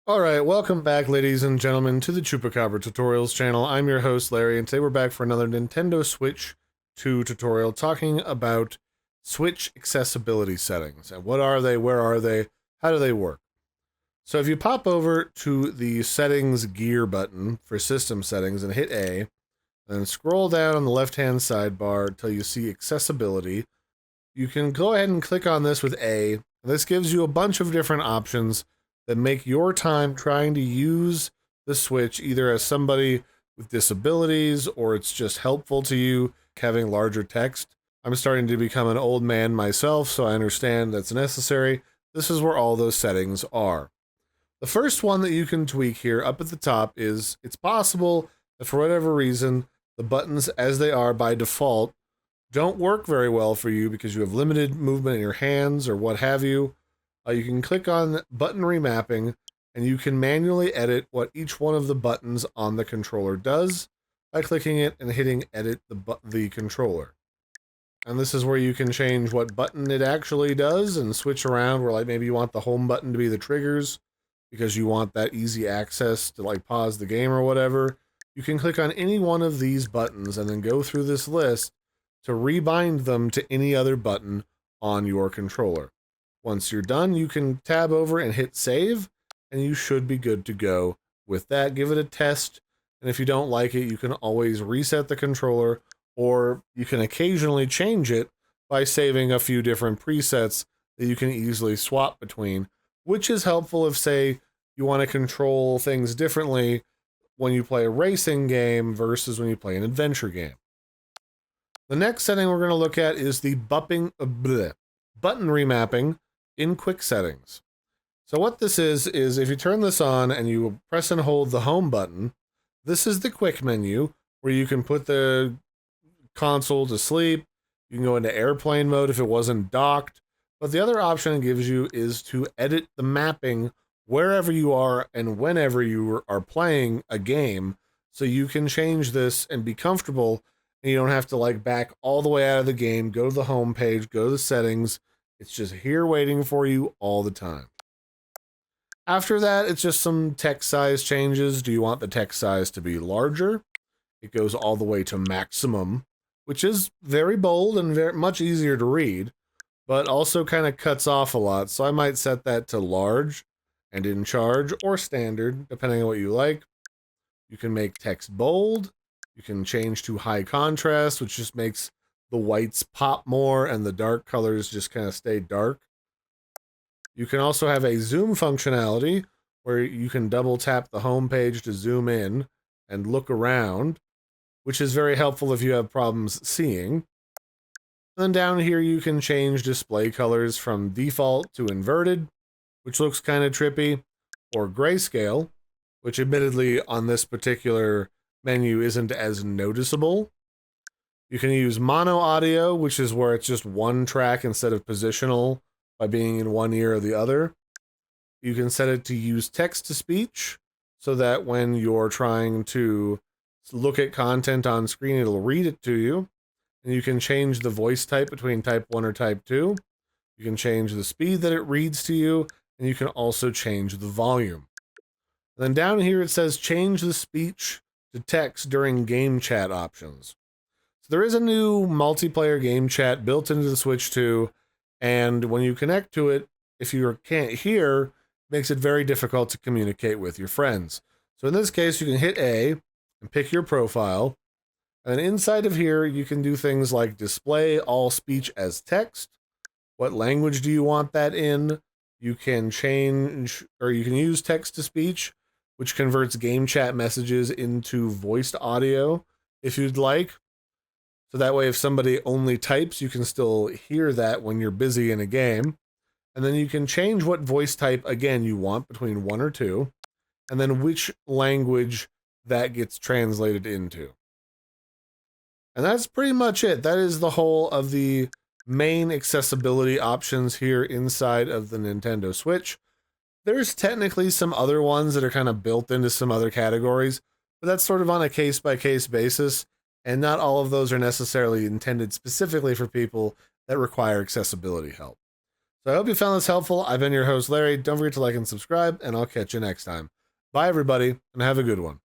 Alright, welcome back, ladies and gentlemen, to the Chupacabra Tutorials channel. I'm your host, Larry, and today we're back for another Nintendo Switch 2 tutorial talking about Switch accessibility settings. And what are they, where are they, how do they work? So if you pop over to the Settings Gear button for System Settings and hit A, then scroll down on the left-hand sidebar until you see Accessibility, you can go ahead and click on this with A. This gives you a bunch of different options that make your time trying to use the Switch either as somebody with disabilities or it's just helpful to you having larger text. I'm starting to become an old man myself, so I understand that's necessary. This is where all those settings are. The first one that you can tweak here up at the top is it's possible that for whatever reason, the buttons as they are by default don't work very well for you because you have limited movement in your hands or what have you. You can click on button remapping and you can manually edit what each one of the buttons on the controller does by clicking it and hitting edit the controller. And this is where you can change what button it actually does and switch around where like maybe you want the home button to be the triggers because you want that easy access to like pause the game or whatever. You can click on any one of these buttons and then go through this list to rebind them to any other button on your controller. Once you're done, you can tab over and hit save, and you should be good to go with that. Give it a test, and if you don't like it, you can always reset the controller, or you can occasionally change it by saving a few different presets that you can easily swap between, which is helpful if, say, you want to control things differently when you play a racing game versus when you play an adventure game. The next setting we're going to look at is the button remapping in quick settings. So what this is if you turn this on and you press and hold the home button, this is the quick menu where you can put the console to sleep. You can go into airplane mode if it wasn't docked. But the other option it gives you is to edit the mapping wherever you are and whenever you are playing a game. So you can change this and be comfortable and you don't have to like back all the way out of the game, go to the home page, go to the settings. It's just here waiting for you all the time. After that, it's just some text size changes. Do you want the text size to be larger? It goes all the way to maximum, which is very bold and very much easier to read, but also kind of cuts off a lot. So I might set that to large and in charge or standard, depending on what you like. You can make text bold. You can change to high contrast, which just makes the whites pop more and the dark colors just kind of stay dark. You can also have a zoom functionality where you can double tap the home page to zoom in and look around, which is very helpful if you have problems seeing. And then down here you can change display colors from default to inverted, which looks kind of trippy, or grayscale, which admittedly on this particular menu isn't as noticeable. You can use mono audio, which is where it's just one track instead of positional by being in one ear or the other. You can set it to use text to speech so that when you're trying to look at content on screen, it'll read it to you. And you can change the voice type between type 1 or type 2. You can change the speed that it reads to you, and you can also change the volume. And then down here it says change the speech to text during game chat options. There is a new multiplayer game chat built into the Switch 2, and when you connect to it, if you can't hear, it makes it very difficult to communicate with your friends. So in this case, you can hit A and pick your profile, and inside of here, you can do things like display all speech as text. What language do you want that in? You can change, or you can use text to speech, which converts game chat messages into voiced audio if you'd like. So that way, if somebody only types, you can still hear that when you're busy in a game. And then you can change what voice type, again, you want between 1 or 2, and then which language that gets translated into. And that's pretty much it. That is the whole of the main accessibility options here inside of the Nintendo Switch. There's technically some other ones that are kind of built into some other categories, but that's sort of on a case-by-case basis. And not all of those are necessarily intended specifically for people that require accessibility help. So I hope you found this helpful. I've been your host, Larry. Don't forget to like and subscribe, and I'll catch you next time. Bye, everybody, and have a good one.